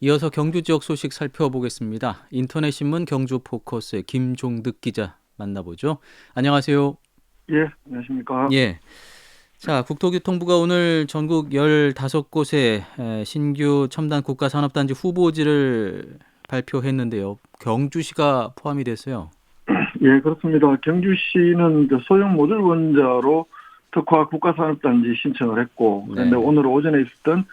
이어서 경주 지역 소식 살펴보겠습니다. 인터넷 신문 경주 포커스의 김종득 기자 만나보죠. 안녕하세요. 예, 안녕하십니까. 예. 자, 국토교통부가 오늘 전국 15곳에 신규 첨단 국가산업단지 후보지를 발표했는데요. 경주시가 포함이 됐어요. 예, 그렇습니다. 경주시는 그 소형 모듈 원자로 특화 국가산업단지 신청을 했고, 그런데 네. 오늘 오전에 있었던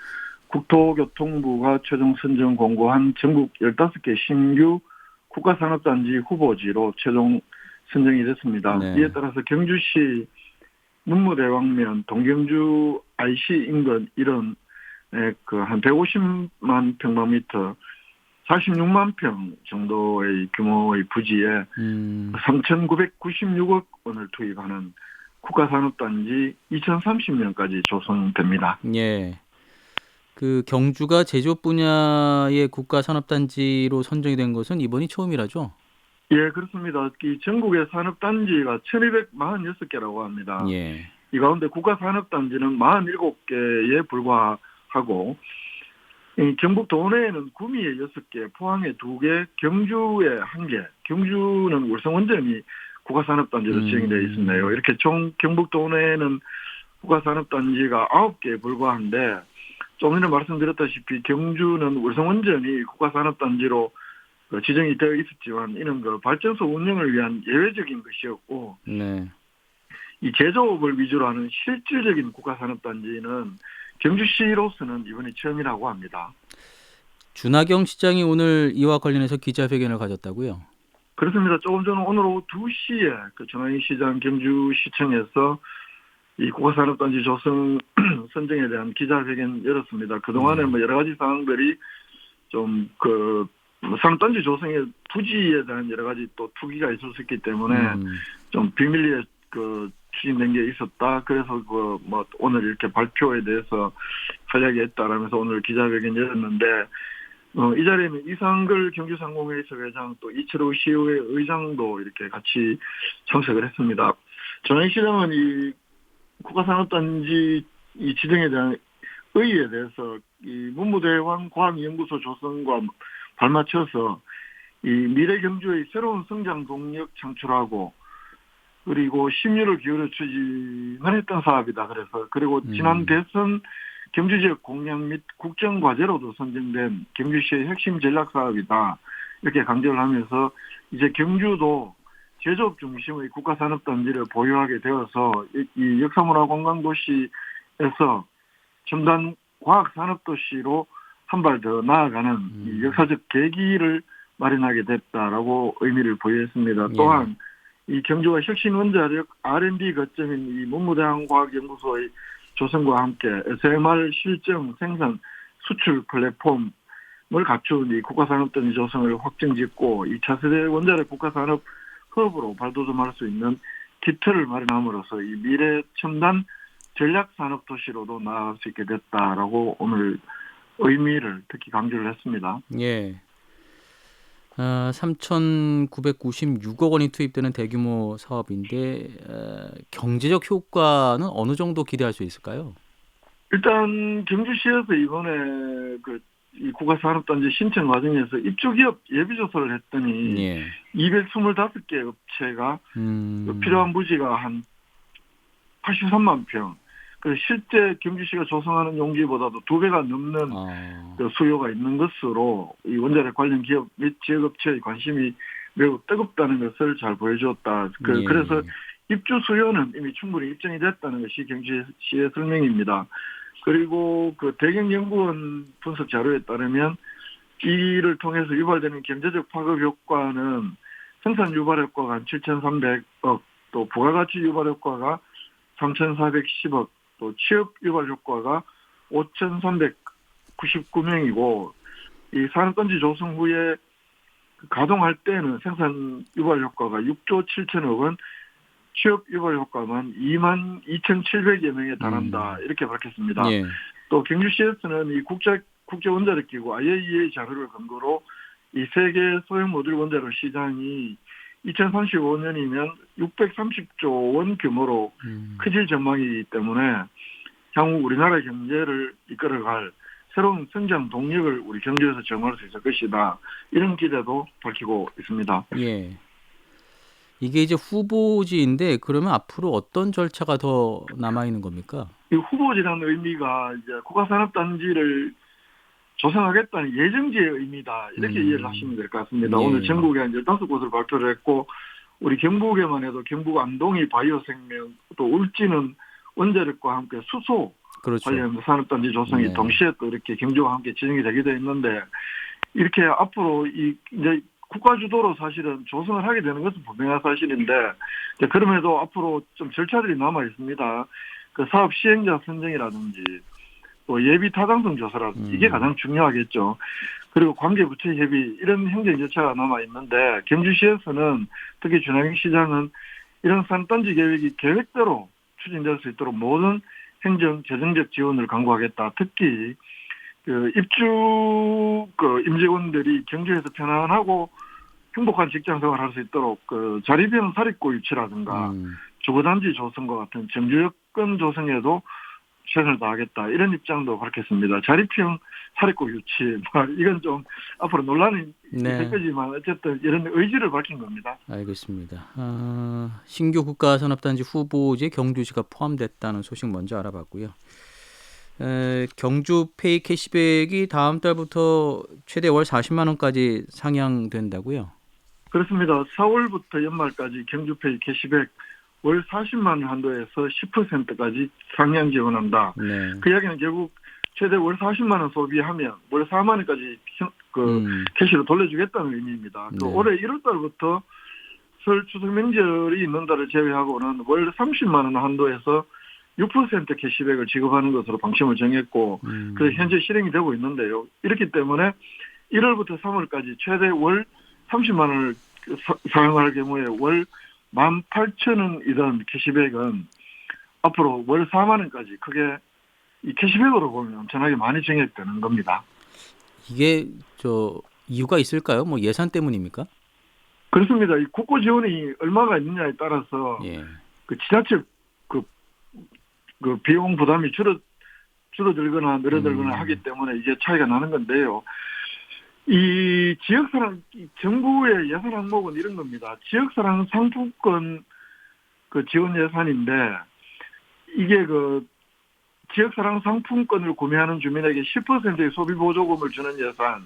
국토교통부가 최종 선정 공고한 전국 15개 신규 국가산업단지 후보지로 최종 선정이 됐습니다. 이에 네. 따라서 경주시 문무대왕면, 동경주 IC 인근 이런 한 150만 평방미터 46만 평 정도의 규모의 부지에 음, 3,996억 원을 투입하는 국가산업단지 2030년까지 조성됩니다. 예. 그 경주가 제조업 분야의 국가산업단지로 선정이 된 것은 이번이 처음이라죠? 예, 그렇습니다. 이 전국의 산업단지가 1,246개라고 합니다. 예. 이 가운데 국가산업단지는 47개에 불과하고, 이 경북 도내에는 구미에 6개, 포항에 2개, 경주에 1개, 경주는 울성원전이 국가산업단지로 지정이 되어 있었네요. 이렇게 총 경북 도내에는 국가산업단지가 9개에 불과한데, 좀 전에 말씀드렸다시피 경주는 울성원전이 국가산업단지로 지정이 되어 있었지만 이는 그 발전소 운영을 위한 예외적인 것이었고, 네. 이 제조업을 위주로 하는 실질적인 국가산업단지는 경주시로서는 이번이 처음이라고 합니다. 준하경 시장이 오늘 이와 관련해서 기자회견을 가졌다고요? 그렇습니다. 조금 전 오늘 오후 2시에 그 전환희 시장 경주시청에서 이 국가산업단지 조성 선정에 대한 기자회견 열었습니다. 그동안에 네. 뭐 여러 가지 사항들이 좀 산업단지 조성의 부지에 대한 여러 가지 또 투기가 있었기 때문에 음, 좀 비밀리에 추진된 게 있었다. 그래서 뭐 오늘 이렇게 발표에 대해서 이야기했다라면서 오늘 기자회견 열었는데, 이 자리에는 이상글 경주상공회의소 회장 또 이철우 시의회 의장도 이렇게 같이 참석을 했습니다. 전현 시장은 이 국가산업단지 이 지정에 대한 의의에 대해서 이 문무대왕 과학연구소 조성과 발맞춰서 이 미래 경주의 새로운 성장 동력 창출하고 그리고 심혈을 기울여 추진을 했던 사업이다. 그리고 지난 음, 대선 경주 지역 공약 및 국정 과제로도 선정된 경주시의 핵심 전략 사업이다. 이렇게 강조를 하면서 이제 경주도 제조업 중심의 국가산업단지를 보유하게 되어서 이 역사문화관광도시에서 첨단 과학산업도시로 한 발 더 나아가는 이 음, 역사적 계기를 마련하게 됐다라고 의미를 부여했습니다. 예, 또한 이 경주가 혁신 원자력 R&D 거점인 이 문무대항과학연구소의 조성과 함께 SMR 실증 생산 수출 플랫폼을 갖춘 이 국가산업단지 조성을 확정짓고 이 차세대 원자력 국가산업 허브로 발돋움할 수 있는 기틀을 마련함으로써 이 미래 첨단 전략산업 도시로도 나아갈 수 있게 됐다라고 오늘 의미를 특히 강조를 했습니다. 예. 3,996억 원이 투입되는 대규모 사업인데 경제적 효과는 어느 정도 기대할 수 있을까요? 일단 경주시에서 이번에 이 국가산업단지 신청 과정에서 입주기업 예비조사를 했더니 예. 225개 업체가 음, 필요한 부지가 한 83만 평. 실제 경주시가 조성하는 용지보다도 2배가 넘는 아, 수요가 있는 것으로 이 원자력 관련 기업 및 지역업체의 관심이 매우 뜨겁다는 것을 잘 보여주었다. 그래서 예. 입주 수요는 이미 충분히 입증이 됐다는 것이 경주시의 설명입니다. 그리고 대경연구원 분석 자료에 따르면 이를 통해서 유발되는 경제적 파급 효과는 생산 유발 효과가 한 7,300억, 또 부가가치 유발 효과가 3,410억, 또 취업 유발 효과가 5,399명이고 이 산업단지 조성 후에 가동할 때는 생산 유발 효과가 6조 7천억 원, 취업 유발 효과만 2만 2,700여 명에 달한다. 음, 이렇게 밝혔습니다. 예. 또 경주시에서는 이 국제원자력기구 IAEA 자료를 근거로 이 세계 소형 모듈 원자력 시장이 2035년이면 630조 원 규모로 음, 커질 전망이기 때문에 향후 우리나라 경제를 이끌어갈 새로운 성장 동력을 우리 경주에서 제공할 수 있을 것이다. 이런 기대도 밝히고 있습니다. 예. 이게 이제 후보지인데 그러면 앞으로 어떤 절차가 더 남아 있는 겁니까? 이 후보지라는 의미가 이제 국가산업단지를 조성하겠다는 예정지의 의미다. 이렇게 이해를 하시면 될 것 같습니다. 예. 오늘 전국에 이제 5곳을 발표를 했고, 우리 경북에만 해도 경북 안동이 바이오생명, 또 울진은 원자력과 함께 수소 그렇죠. 관련 산업단지 조성이 네. 동시에 또 이렇게 경주와 함께 진행이 되기도 했는데, 이렇게 앞으로 이제 국가 주도로 사실은 조성을 하게 되는 것은 분명한 사실인데, 이제 그럼에도 앞으로 좀 절차들이 남아 있습니다. 그 사업 시행자 선정이라든지 또 예비 타당성 조사라든지 이게 가장 중요하겠죠. 그리고 관계부처 협의 이런 행정 절차가 남아 있는데, 경주시에서는 특히 준하경 시장은 이런 산단지 계획이 계획대로 추진될 수 있도록 모든 행정 재정적 지원을 강구하겠다. 특히 그 입주 임직원들이 경주에서 편안하고 행복한 직장 생활을 할 수 있도록 그 자립형 사립고 유치라든가 주거단지 조성과 같은 정주 여건 조성에도 최선을 다하겠다. 이런 입장도 밝혔습니다. 자립형 사립고 유치, 이건 좀 앞으로 논란이 될 거지만 어쨌든 이런 의지를 밝힌 겁니다. 알겠습니다. 신규 국가산업단지 후보지에 경주시가 포함됐다는 소식 먼저 알아봤고요. 경주페이 캐시백이 다음 달부터 최대 월 40만 원까지 상향된다고요? 그렇습니다. 4월부터 연말까지 경주페이 캐시백 월 40만 원 한도에서 10%까지 상향 지원한다. 네. 그 이야기는 결국 최대 월 40만 원 소비하면 월 4만 원까지 캐시로 돌려주겠다는 의미입니다. 네. 올해 1월 달부터 설 추석 명절이 있는 달을 제외하고는 월 30만 원 한도에서 6% 캐시백을 지급하는 것으로 방침을 정했고, 그래서 현재 실행이 되고 있는데요. 이렇기 때문에 1월부터 3월까지 최대 월 30만 원을 사용할 경우에 월 18,000원이던 캐시백은 앞으로 월 4만 원까지 크게 이 캐시백으로 보면 엄청나게 많이 증액되는 겁니다. 이게 이유가 있을까요? 뭐 예산 때문입니까? 그렇습니다. 이 국고 지원이 얼마가 있느냐에 따라서 그 지자체 그 비용 부담이 줄어들거나 늘어들거나 하기 때문에 이게 차이가 나는 건데요. 이 지역사랑, 정부의 예산 항목은 이런 겁니다. 지역사랑 상품권 그 지원 예산인데, 이게 그 지역사랑 상품권을 구매하는 주민에게 10%의 소비보조금을 주는 예산,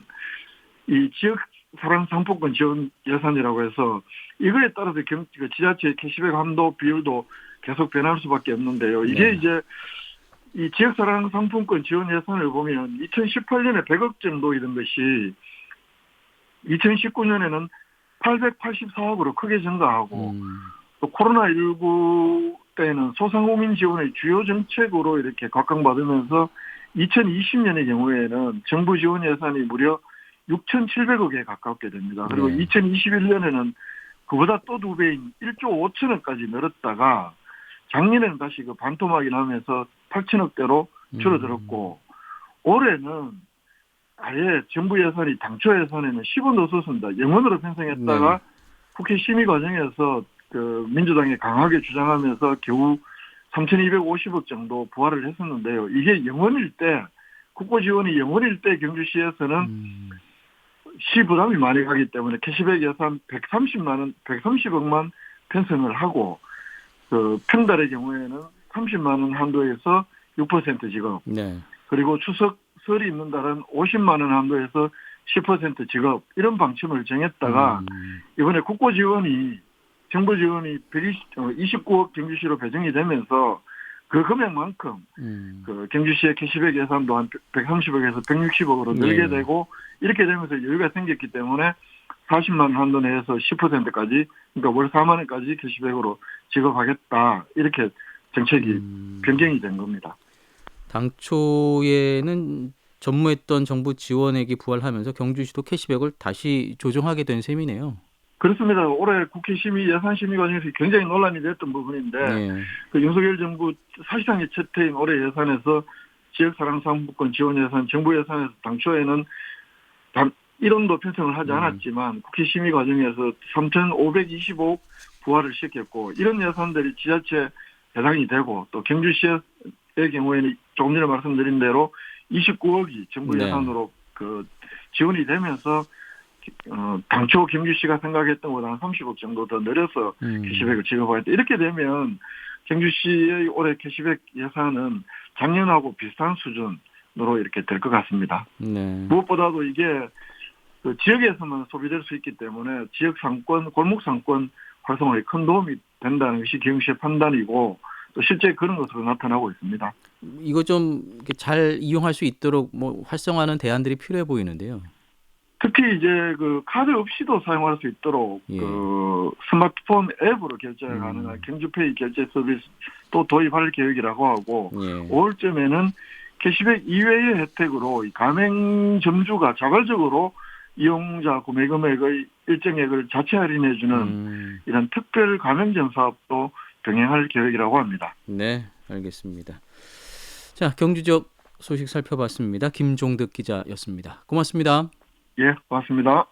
이 지역사랑 상품권 지원 예산이라고 해서 이거에 따라서 그 지자체의 캐시백 한도 비율도 계속 변할 수밖에 없는데요. 이게 이제 이 지역사랑 상품권 지원 예산을 보면 2018년에 100억 정도이던 것이 2019년에는 884억으로 크게 증가하고, 또 코로나19 때는 소상공인 지원의 주요 정책으로 이렇게 각광받으면서 2020년의 경우에는 정부 지원 예산이 무려 6,700억에 가깝게 됩니다. 그리고 2021년에는 그보다 또 2배인 1조 5천억까지 늘었다가 작년에는 다시 그 반토막이 나면서 8천억대로 줄어들었고, 올해는 아예 정부 예산이 당초 예산에는 10원도 썼습니다. 영원으로 편성했다가 국회 심의 과정에서 그 민주당이 강하게 주장하면서 겨우 3,250억 정도 부활을 했었는데요. 이게 영원일 때, 국고 지원이 영원일 때 경주시에서는 시 부담이 많이 가기 때문에 캐시백 예산 130억만 편성을 하고, 그 평달의 경우에는 30만 원 한도에서 6% 지급. 그리고 추석 설이 있는 달은 50만 원 한도에서 10% 지급, 이런 방침을 정했다가 이번에 국고 지원이, 정부 지원이 129억 경주시로 배정이 되면서 그 금액만큼 그 경주시의 캐시백 예산도 한 130억에서 160억으로 늘게 되고, 이렇게 되면서 여유가 생겼기 때문에 40만 원 한도 내에서 10%까지, 그러니까 월 4만 원까지 캐시백으로 지급하겠다, 이렇게 정책이 변경이 된 겁니다. 당초에는 전무했던 정부 지원액이 부활하면서 경주시도 캐시백을 다시 조정하게 된 셈이네요. 그렇습니다. 올해 국회 심의, 예산 심의 과정에서 굉장히 논란이 됐던 부분인데, 그 윤석열 정부 사실상의 첫 해인 올해 예산에서 지역사랑 상품권 지원 예산, 정부 예산에서 당초에는 단 1원도 편성을 하지 않았지만 국회 심의 과정에서 3,525억 부활을 시켰고, 이런 예산들이 지자체 해당이 되고, 또 경주시의 경우에는 조금 전에 말씀드린 대로 29억이 정부 네. 예산으로 그 지원이 되면서 당초 경주 씨가 생각했던 것보다 한 30억 정도 더 늘려서 캐시백을 지급하겠다. 이렇게 되면 경주 씨의 올해 캐시백 예산은 작년하고 비슷한 수준으로 이렇게 될 것 같습니다. 네. 무엇보다도 이게 그 지역에서만 소비될 수 있기 때문에 지역 상권, 골목 상권 활성화에 큰 도움이 된다는 것이 경주시의 판단이고 또 실제 그런 것으로 나타나고 있습니다. 이거 좀 이렇게 잘 이용할 수 있도록 뭐 활성화하는 대안들이 필요해 보이는데요. 특히 이제 그 카드 없이도 사용할 수 있도록 예. 그 스마트폰 앱으로 결제가 가능한 경주페이 결제 서비스도 도입할 계획이라고 하고 예. 5월쯤에는 캐시백 이외의 혜택으로 이 가맹점주가 자발적으로 이용자 구매 금액의 일정액을 자체 할인해주는 이런 특별 가맹점 사업도 병행할 계획이라고 합니다. 네, 알겠습니다. 자, 경주 지역 소식 살펴봤습니다. 김종득 기자였습니다. 고맙습니다. 예, 고맙습니다.